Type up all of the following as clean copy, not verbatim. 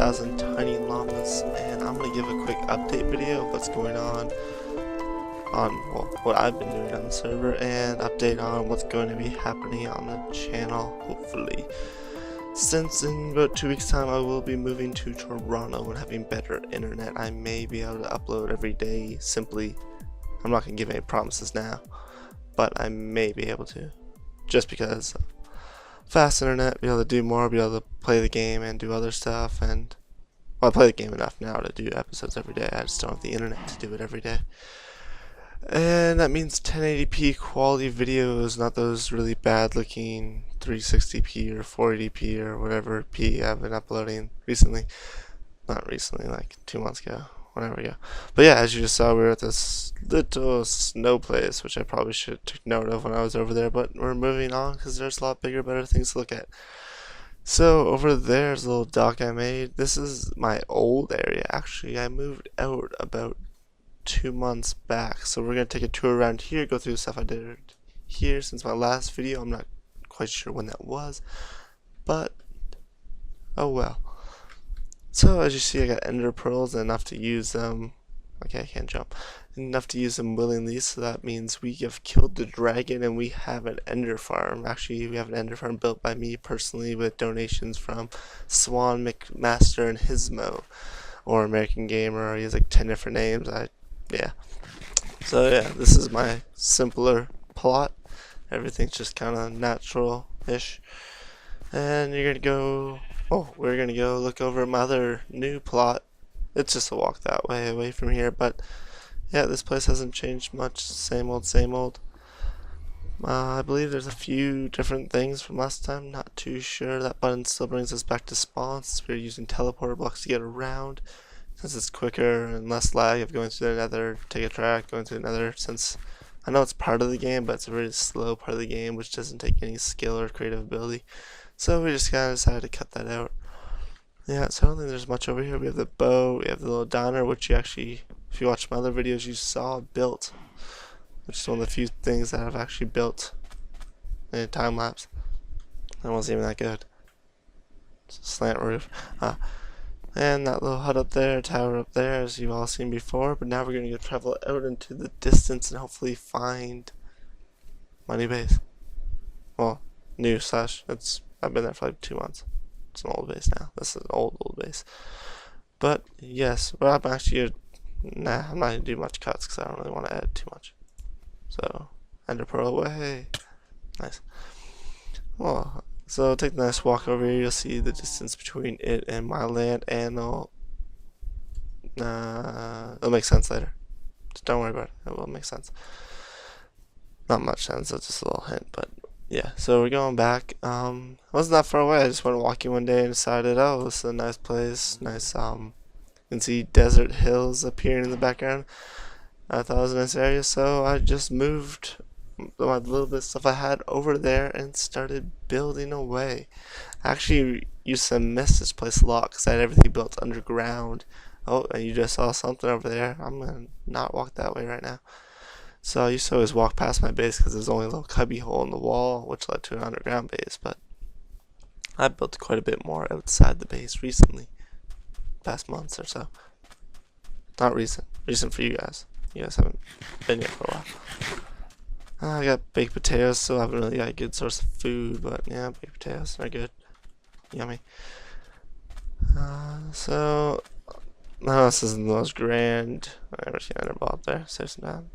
1,000 tiny llamas, and I'm going to give a quick update video of what's going on well, what I've been doing on the server, and update on what's going to be happening on the channel, hopefully. Since in about 2 weeks time I will be moving to Toronto and having better internet, I may be able to upload every day. Simply, I'm not going to give any promises now, but I may be able to, just because fast internet, be able to do more, be able to play the game and do other stuff. And well, I play the game enough now to do episodes every day. I just don't have the internet to do it every day. And that means 1080p quality videos, not those really bad looking 360p or 480p or whatever p I've been uploading recently. Not recently, like 2 months ago, whenever ago. But yeah, as you just saw, we were at this little snow place, which I probably should have took note of when I was over there, but we're moving on because there's a lot bigger, better things to look at. So over there's a little dock I made. This is my old area. Actually, I moved out about 2 months back, so we're gonna take a tour around here, go through the stuff I did here since my last video. I'm not quite sure when that was, but oh well. So as you see, I got ender pearls, enough to use them. Okay, I can't jump. Enough to use them willingly, so that means we have killed the dragon and we have an ender farm. Actually, we have an ender farm built by me personally with donations from Swan McMaster and Hismo, or American Gamer. He has like 10 different names. Yeah. So yeah, this is my simpler plot. Everything's just kind of natural-ish. And you're gonna go. Oh, we're gonna go look over my other new plot. It's just a walk that way away from here, but yeah, this place hasn't changed much. Same old, same old. I believe there's a few different things from last time. Not too sure. That button still brings us back to spawn since we're using teleporter blocks to get around. Since it's quicker and less lag of going through the nether, take a track, going through the nether, since I know it's part of the game, but it's a really slow part of the game, which doesn't take any skill or creative ability. So we just kind of decided to cut that out. Yeah, so I don't think there's much over here. We have the bow, we have the little downer, which you actually, if you watch my other videos, you saw built. Which is one of the few things that I've actually built in a time lapse. That wasn't even that good. It's a slant roof. And that little hut up there, tower up there, as you've all seen before. But now we're going to go travel out into the distance and hopefully find my new base. Well, new slash, I've been there for like 2 months. It's an old base now. This is an old base. But yes, well, I'm actually I'm not going to do much cuts because I don't really want to add too much. So, ender pearl away. Nice. Well, so take a nice walk over here. You'll see the distance between it and my land, and it'll make sense later. Just don't worry about it. It will make sense. Not much sense. That's just a little hint, but yeah. So we're going back. It wasn't that far away. I just went walking one day and decided, oh, this is a nice place. Nice. You can see desert hills appearing in the background. I thought it was a nice area, so I just moved my little bit of stuff I had over there and started building away. I actually used to miss this place a lot because I had everything built underground. Oh, and you just saw something over there. I'm gonna not walk that way right now. So I used to always walk past my base because there's only a little cubby hole in the wall, which led to an underground base. But I built quite a bit more outside the base recently, past months or so. Not recent for you guys. You guys haven't been here for a while. I got baked potatoes, so I haven't really got a good source of food, but yeah, baked potatoes are good. Yummy. So, no, this isn't the most grand. I never seen an ender ball up there. Save some time.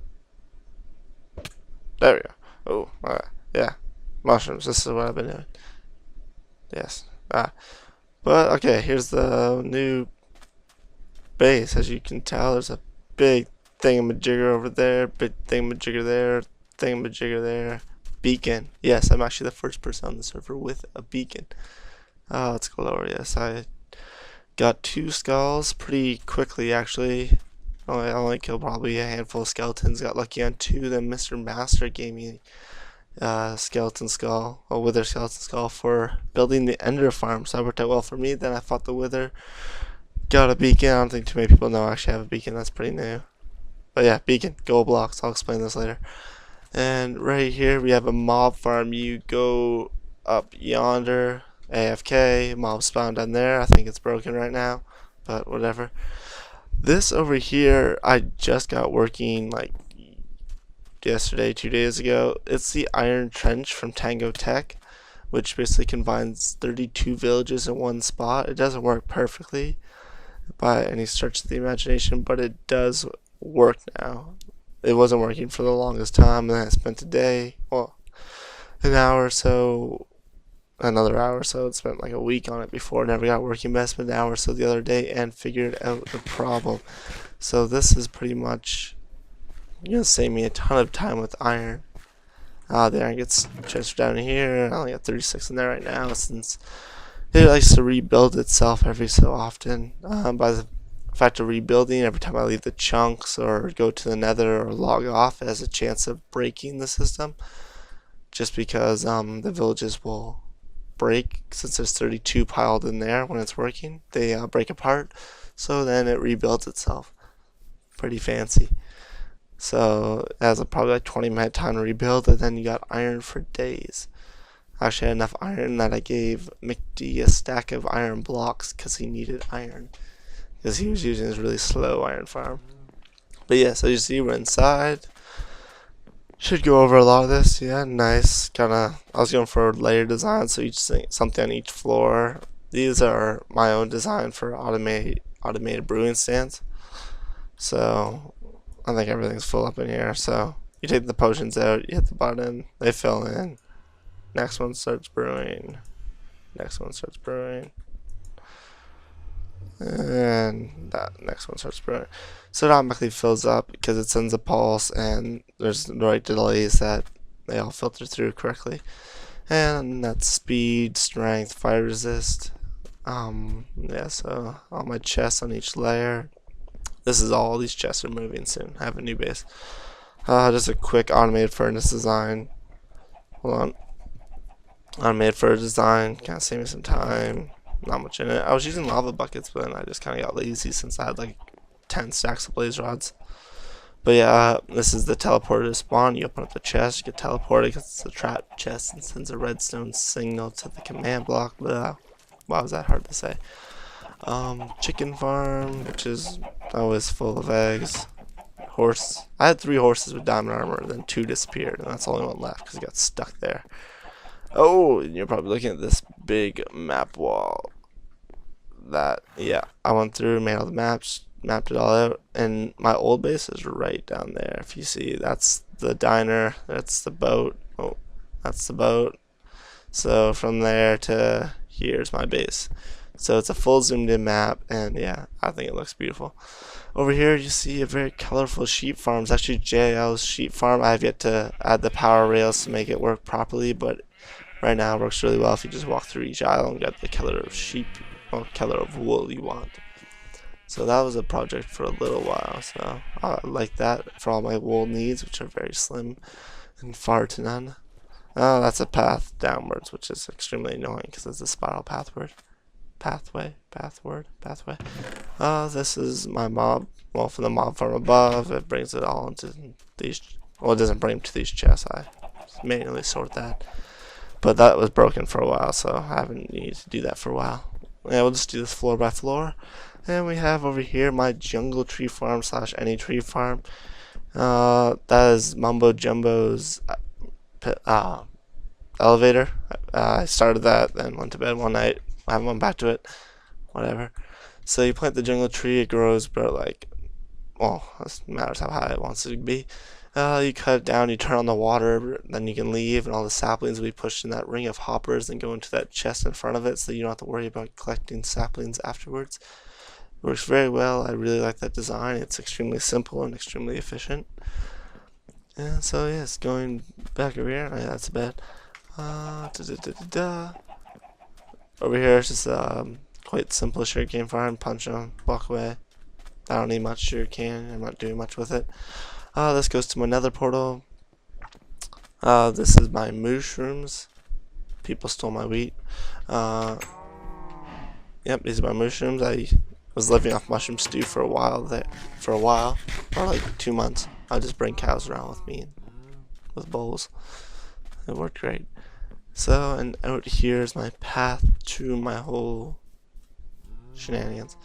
There we go. Oh, yeah. Mushrooms, this is what I've been doing. Yes. But, okay, here's the new base. As you can tell, there's a big thingamajigger over there, big thingamajigger there, thingamajigger there. Beacon. Yes, I'm actually the first person on the server with a beacon. Oh, it's glorious. I got 2 skulls pretty quickly, actually. I only killed probably a handful of skeletons. Got lucky on 2. Then Mr. Master gave me skeleton skull, a wither skeleton skull, for building the ender farm. So that worked out well for me. Then I fought the wither. Got a beacon. I don't think too many people know I actually have a beacon. That's pretty new. But yeah, beacon, gold blocks. I'll explain this later. And right here we have a mob farm. You go up yonder. AFK, mob spawned down there. I think it's broken right now, but whatever. This over here, I just got working like yesterday, 2 days ago. It's the Iron Trench from Tango Tech, which basically combines 32 villages in one spot. It doesn't work perfectly by any stretch of the imagination, but it does work now. It wasn't working for the longest time, and then I spent a day, well, an hour or so, another hour or so. It spent like a week on it before it never got working, but I spent an hour or so the other day and figured out the problem. So this is pretty much gonna save me a ton of time with iron. The iron gets transferred down here. I only got 36 in there right now since it likes to rebuild itself every so often. By the fact of rebuilding, every time I leave the chunks or go to the nether or log off, it has a chance of breaking the system. Just because the villages will break, since there's 32 piled in there when it's working, they break apart, so then it rebuilds itself. Pretty fancy. So it has probably like 20-minute time to rebuild, and then you got iron for days. I actually had enough iron that I gave McD a stack of iron blocks because he needed iron, because he was using his really slow iron farm. But yeah, so you see we're inside. Should go over a lot of this. Yeah, nice. I was going for layer design, so each thing, something on each floor. These are my own design for automated brewing stands. So I think everything's full up in here. So you take the potions out, you hit the button, they fill in. Next one starts brewing. Next one starts brewing. And that next one starts brewing. So it automatically fills up because it sends a pulse, and there's the right delays that they all filter through correctly. And that's speed, strength, fire resist. Yeah, so all my chests on each layer. This is all these chests are moving soon. I have a new base. Just a quick automated furnace design. Hold on. Automated furnace design, kind of save me some time. Not much in it. I was using lava buckets, but then I just kind of got lazy since I had like 10 stacks of blaze rods. But yeah, this is the teleporter to spawn. You open up the chest, you get teleported because it's a trap chest and sends a redstone signal to the command block. Blah. Wow, was that hard to say? Chicken farm, which is always full of eggs. Horse. I had 3 horses with diamond armor, then 2 disappeared, and that's the only one left because it got stuck there. Oh, and you're probably looking at this big map wall. Yeah, I went through, made all the maps, mapped it all out, and my old base is right down there. If you see, that's the diner, that's the boat. Oh, that's the boat. So from there to here's my base. So it's a full zoomed in map, and yeah, I think it looks beautiful. Over here you see a very colorful sheep farm. It's actually JL's sheep farm. I have yet to add the power rails to make it work properly, but right now it works really well if you just walk through each aisle and get the color of sheep or color of wool you want. So that was a project for a little while, so I like that for all my wool needs, which are very slim and far to none. That's a path downwards, which is extremely annoying because it's a spiral pathway. This is my mob. Well, from the mob from above, it brings it all into these. Well, it doesn't bring them to these chests. I manually sort that. But that was broken for a while, so I haven't needed to do that for a while. Yeah, we'll just do this floor by floor. And we have over here my jungle tree farm / any tree farm. That is Mumbo Jumbo's elevator. I started that, then went to bed one night. I haven't went back to it. Whatever. So you plant the jungle tree, it grows about like, well, it matters how high it wants it to be. You cut it down, you turn on the water, then you can leave, and all the saplings will be pushed in that ring of hoppers and go into that chest in front of it, so you don't have to worry about collecting saplings afterwards. It works very well. I really like that design. It's extremely simple and extremely efficient. And so yes, going back over here. Oh, yeah, that's a bed. Over here it's just quite simple sugarcane farm. Punch them, walk away. I don't need much sugarcane. I'm not doing much with it. This goes to my nether portal. This is my mushrooms. People stole my wheat. Yep, these are my mushrooms. I was living off mushroom stew for a while, or like 2 months. I just bring cows around with me with bowls. It worked great. So, and out here is my path to my whole shenanigans.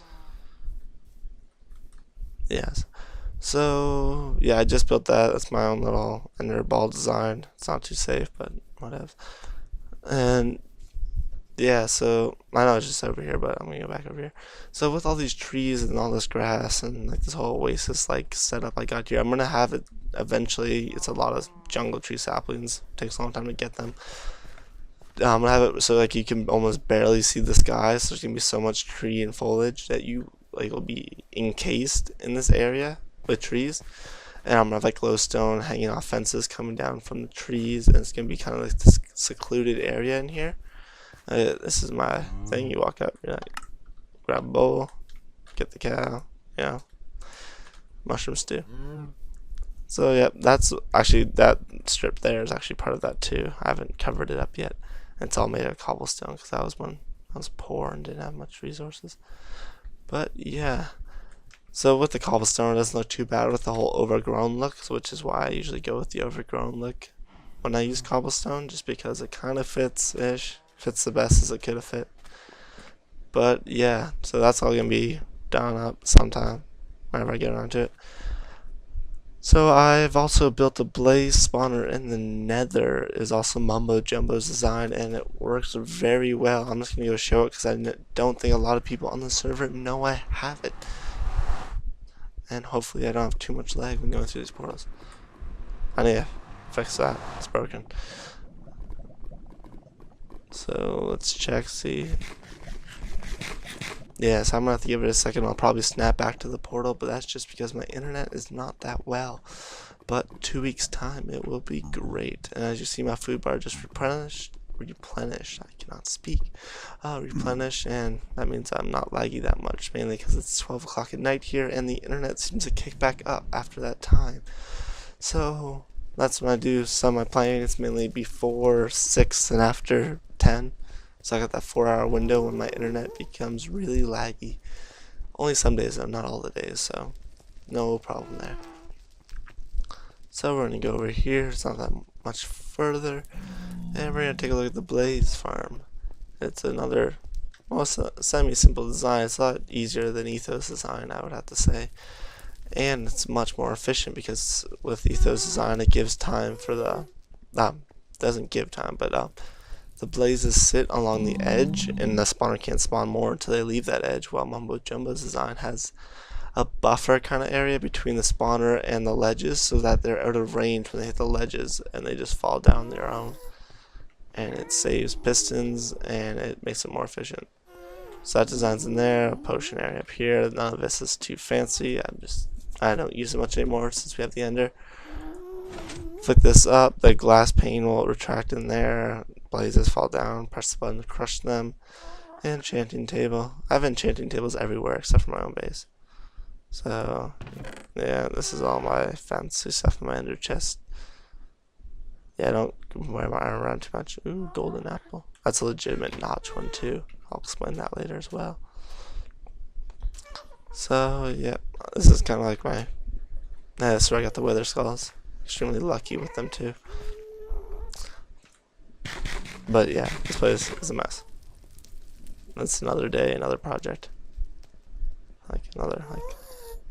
Yes. So, yeah, I just built that. That's my own little ender ball design. It's not too safe, but whatever. And yeah, so I know it's just over here, but I'm gonna go back over here. So with all these trees and all this grass and like this whole oasis like setup I got here, I'm gonna have it eventually. It's a lot of jungle tree saplings. It takes a long time to get them. I'm gonna have it so like you can almost barely see the sky. So there's gonna be so much tree and foliage that you like will be encased in this area with trees. And I'm gonna have like glowstone hanging off fences coming down from the trees, and it's gonna be kind of like this secluded area in here. This is my thing. You walk up, you're like, grab a bowl, get the cow, you know, mushroom stew. So yeah, that's actually, that strip there is actually part of that too. I haven't covered it up yet. It's all made of cobblestone because that was when I was poor and didn't have much resources. But yeah, so with the cobblestone, it doesn't look too bad with the whole overgrown look, which is why I usually go with the overgrown look when I use cobblestone, just because it kind of fits-ish. Fits the best as it could have fit. But yeah, so that's all gonna be done up sometime whenever I get around to it. So I've also built a blaze spawner in the nether. Is also Mumbo Jumbo's design, and it works very well. I'm just gonna go show it because I don't think a lot of people on the server know I have it. And hopefully I don't have too much lag when going through these portals. I need to fix that. It's broken. So let's check, see. Yeah, so I'm gonna have to give it a second. I'll probably snap back to the portal, but that's just because my internet is not that well. But 2 weeks time, it will be great. And as you see, my food bar just replenished. I cannot speak. Replenish, and that means I'm not laggy that much, mainly because it's 12 o'clock at night here, and the internet seems to kick back up after that time. So that's when I do some of my playing. It's mainly before 6 and after 10. So I got that 4-hour window when my internet becomes really laggy. Only some days though, not all the days, so no problem there. So we're gonna go over here. It's not that much further, and we're gonna take a look at the Blaze farm. It's another, well, it's a semi-simple design. It's a lot easier than Ethos design, I would have to say. And it's much more efficient because with Ethos design, it gives time for the, doesn't give time, but the blazes sit along the edge, and the spawner can't spawn more until they leave that edge, while Mumbo Jumbo's design has a buffer kind of area between the spawner and the ledges so that they're out of range when they hit the ledges and they just fall down their own. And it saves pistons and it makes it more efficient. So that design's in there. A potion area up here. None of this is too fancy. I don't use it much anymore since we have the ender. Flick this up, the glass pane will retract in there. Blazes fall down. Press the button to crush them. And enchanting table. I have enchanting tables everywhere except for my own base. So yeah, this is all my fancy stuff in my ender chest. Yeah, I don't wear my iron around too much. Ooh, golden apple. That's a legitimate notch one too. I'll explain that later as well. So yeah, this is kind of like my. That's where I got the wither skulls. Extremely lucky with them too. But yeah, this place is a mess. It's another day, another project. Like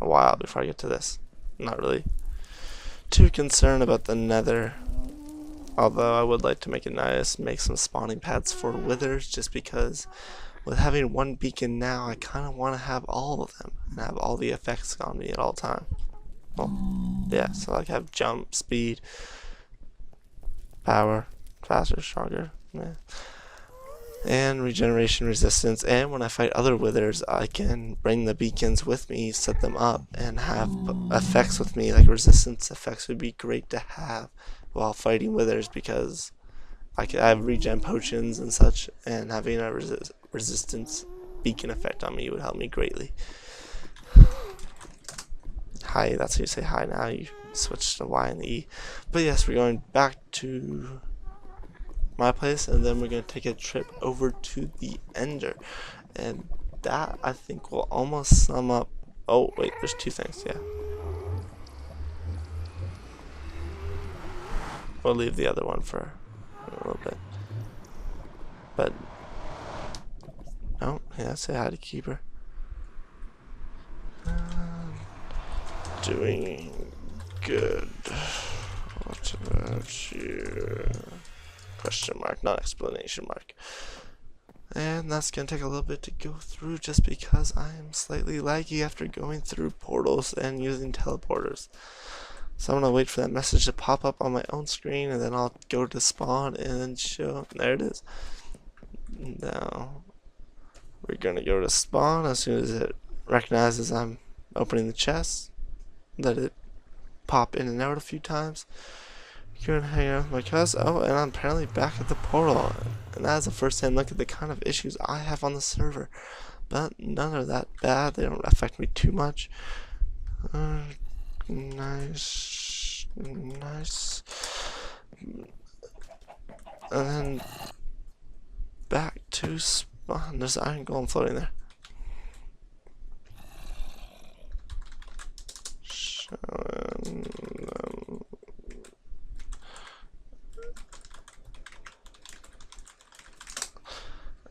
a while before I get to this. I'm not really too concerned about the nether. Although I would like to make it nice, make some spawning pads for withers, just because with having one beacon now, I kind of want to have all of them and have all the effects on me at all time. Well, yeah, so like have jump, speed, power, faster, stronger, yeah. And regeneration, resistance, and when I fight other withers, I can bring the beacons with me, set them up, and have effects with me. Like resistance effects would be great to have while fighting withers, because I have regen potions and such, and having a resistance beacon effect on me would help me greatly. Hi, that's how you say hi now. You switch to Y and the E. But yes, we're going back to my place, and then we're going to take a trip over to the ender, and that I think will almost sum up. Oh wait, there's two things. Yeah, we'll leave the other one for a little bit. but oh, yeah, say hi to Keeper. Doing good. What about you? Question mark, not explanation mark. And that's gonna take a little bit to go through just because I am slightly laggy after going through portals and using teleporters. So I'm gonna wait for that message to pop up on my own screen, and then I'll go to spawn and then show. There it is. Now we're gonna go to spawn as soon as it recognizes I'm opening the chest. Let it pop in and out a few times. Gonna hang out with my cousin. Oh, and I'm apparently back at the portal. And that is a first-hand look at the kind of issues I have on the server. But none are that bad. They don't affect me too much. Nice. Nice. And then back to spawn. There's an iron golem floating there.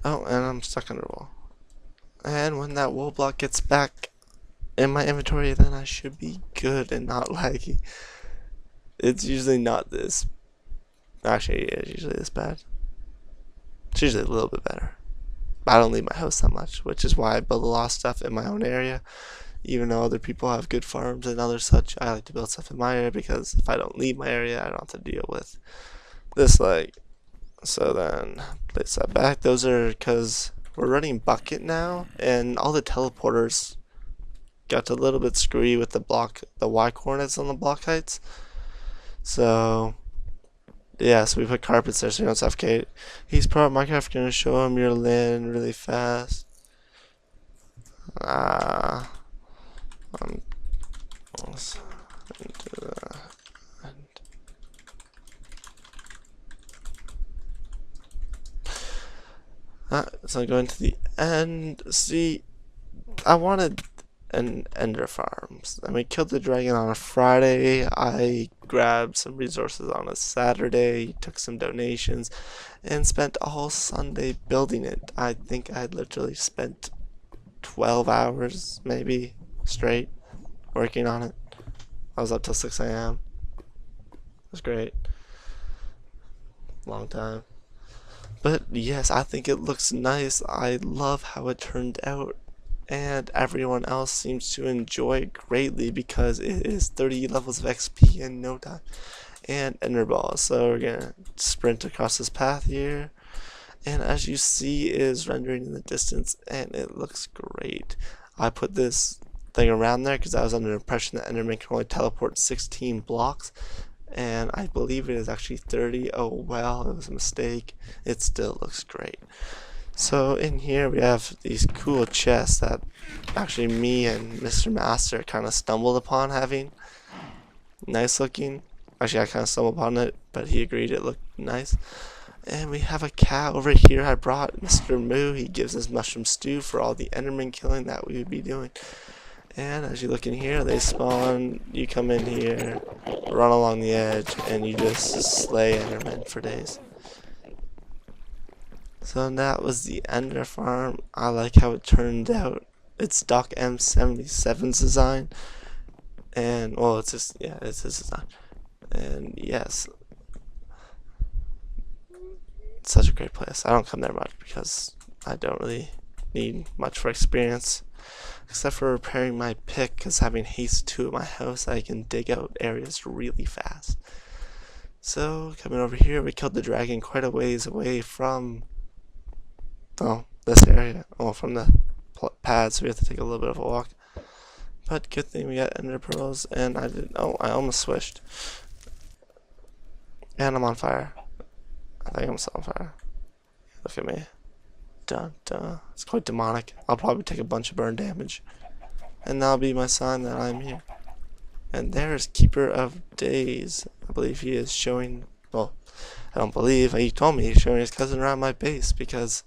Oh, and I'm stuck under a wall. And when that wool block gets back in my inventory, then I should be good and not laggy. It's usually not this. Actually, yeah, it's usually this bad. It's usually a little bit better. I don't leave my house that much, which is why I build a lot of stuff in my own area. Even though other people have good farms and other such, I like to build stuff in my area because if I don't leave my area, I don't have to deal with this lag. So then, place that back. Those are because we're running bucket now, and all the teleporters got a little bit screwy with the Y coordinates on the block heights. So yeah, so we put carpets there so you don't suffocate. He's pro at Minecraft. Gonna show him your land really fast. So going to the end. See, I wanted an ender farms. And we killed the dragon on a Friday. I grabbed some resources on a Saturday, took some donations, and spent a whole Sunday building it. I think I literally spent 12 hours, maybe, straight, working on it. I was up till 6 a.m. It was great. Long time. But yes, I think it looks nice. I love how it turned out. And everyone else seems to enjoy it greatly because it is 30 levels of XP in no time. And ender balls. So we're gonna sprint across this path here. And as you see, it is rendering in the distance and it looks great. I put this thing around there because I was under the impression that Enderman can only teleport 16 blocks. And I believe it is actually 30. Oh well, it was a mistake. It still looks great. So in here we have these cool chests that actually me and Mr. Master kind of stumbled upon having. Nice looking. Actually I kind of stumbled upon it, but he agreed it looked nice. And we have a cat over here. I brought Mr. Moo. He gives us mushroom stew for all the Enderman killing that we would be doing. And as you look in here, they spawn. You come in here, run along the edge, and you just slay Endermen for days. So that was the Ender farm. I like how it turned out. It's Doc M77's design. And, well, it's just, yeah, it's his design. And yes, it's such a great place. I don't come there much because I don't really need much for experience. Except for repairing my pick, because having haste 2 at my house, I can dig out areas really fast. So, coming over here, we killed the dragon quite a ways away from, oh, this area. Oh, from the pad, so we have to take a little bit of a walk. But good thing we got ender pearls, and I almost switched. And I'm on fire. I think I'm still on fire. Look at me. Dun, dun. It's quite demonic. I'll probably take a bunch of burn damage. And that'll be my sign that I'm here. And there's Keeper of Days. I believe he is showing, well, I don't believe, he told me he's showing his cousin around my base because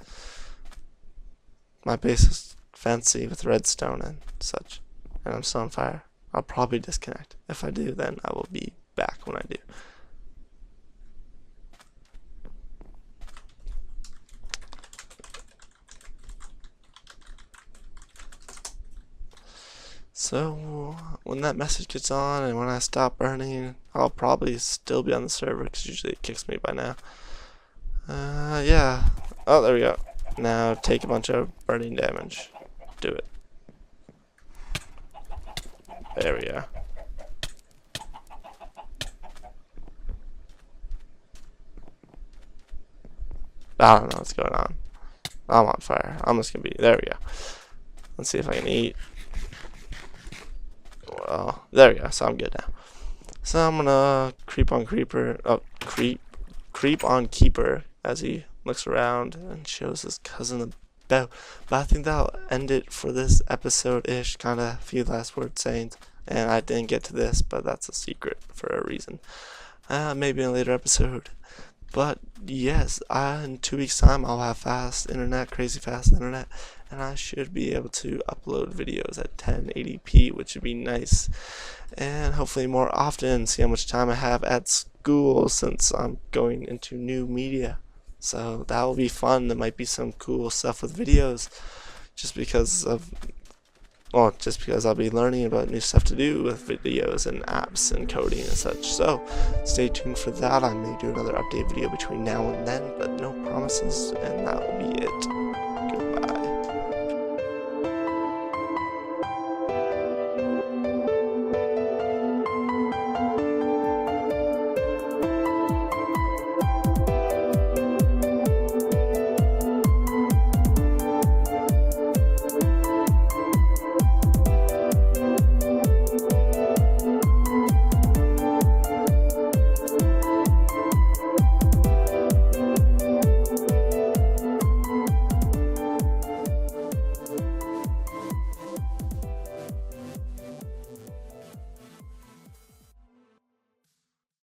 my base is fancy with redstone and such. And I'm still on fire. I'll probably disconnect. If I do, then I will be back when I do. So when that message gets on and when I stop burning, I'll probably still be on the server because usually it kicks me by now. Yeah. Oh, there we go. Now take a bunch of burning damage. Do it. There we go. I don't know what's going on. I'm on fire. I'm just gonna be. There we go. Let's see if I can eat. Well, there we go. So I'm good now. So I'm gonna creep on creeper. Oh, creep on keeper as he looks around and shows his cousin the bow. But I think that'll end it for this episode-ish. Kind of few last word sayings. And I didn't get to this, but that's a secret for a reason. Maybe in a later episode. But yes, in 2 weeks time I'll have fast internet, crazy fast internet, and I should be able to upload videos at 1080p, which would be nice, and hopefully more often. See how much time I have at school since I'm going into new media, so that will be fun. There might be some cool stuff with videos, just because I'll be learning about new stuff to do with videos and apps and coding and such. So stay tuned for that. I may do another update video between now and then, but no promises, and that will be it.